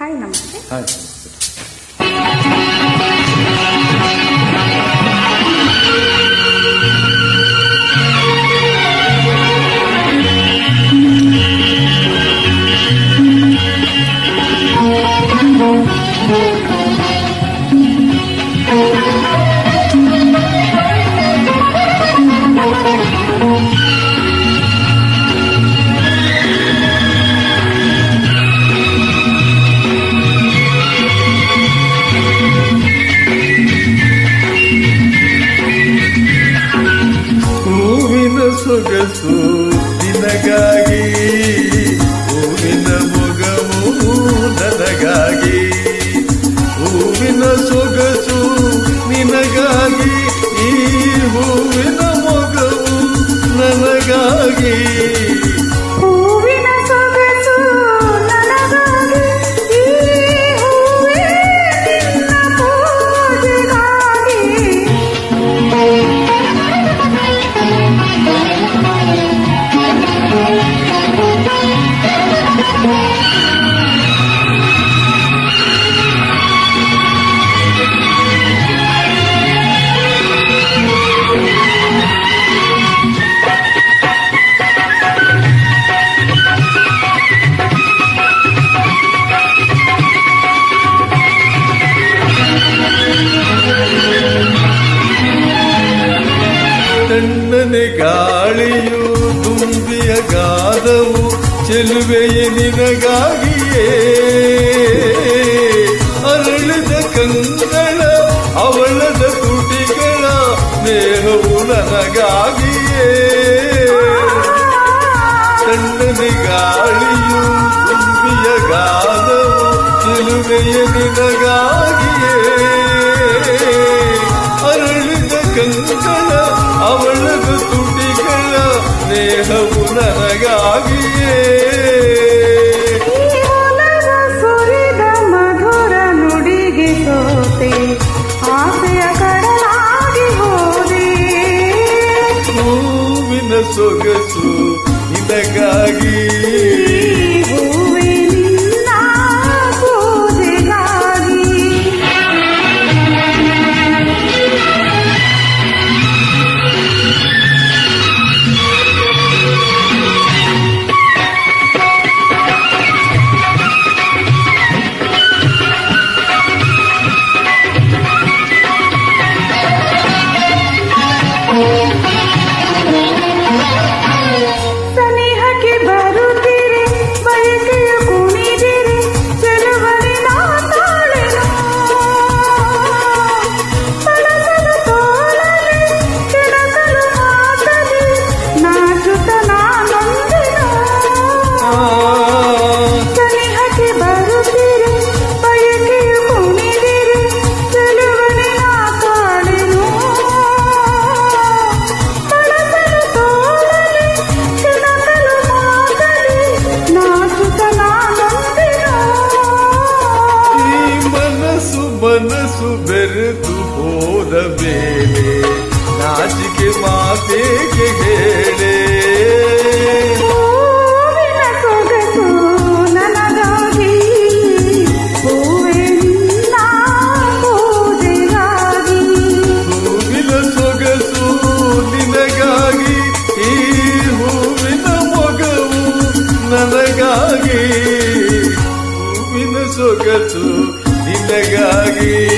Hi ನಮಸ್ತೆ. Hi. ಸೊಗಸು ನಿನಗಾಗಿ, ಹೂವಿನ ಮೊಗವು ನನಗಾಗಿ. ಹೂವಿನ ಸೊಗಸು ನಿನಗಾಗಿ, ಈ ಹೂವಿನ ಮೊಗವು ನನಗಾಗಿ. ತಣ್ಣನೆ ಗಾಳಿಯು ತುಂಬಿಯ ಗಾದವು ಚೆಲುವೆಯೇ ನಿನಗಾಗಿಯೇ. ಅರಳಿದ ಕಂಗಳ ಅವಳದ ತುಟಿಗಳ ಸ್ನೇಹವು ನನಗಾಗಿಯೇ. ತಣ್ಣನೆ ಗಾಳಿಯು ತುಂಬಿಯ ಗಾದವು ಚೆಲುವೆಯೇ ನಿನಗಾಗಿಯೇ. ಅರಳಿದ ಕಂಗಳ ಅವಳದ ತುಟಿಗಳ ಸ್ನೇಹವು ನನಗಾಗಿಯೇ. ಸುರಿದ ಮಧುರ ನುಡಿಗೆ ಸೋತೆ, ಆಸೆಯ ಕಡಲಾಗಿ ಹೋದೆ. ಹೂವಿನ ಸೊಗಸು ನಿನಗಾಗಿ, ಮನಸ್ಸು ಬೆರೆತು ಹೋದ ಮೇಲೆ ನಾಚಿಕೆ ಮಾತೇಕೆ ಹೇಳೆ. ಹೂವಿನ ಸೊಗಸು ನನಗಾಗಿ, ಹೂವೇ ನಿನ್ನ ಪೂಜೆಗಾಗಿ. ಹೂವಿನ ಸೊಗಸು ನಿನಗಾಗಿ, ಈ ಹೂವಿನ ಮೊಗವು ನನಗಾಗಿ. ಹೂವಿನ ಸೊಗಸು ನಿನಗಾಗಿ.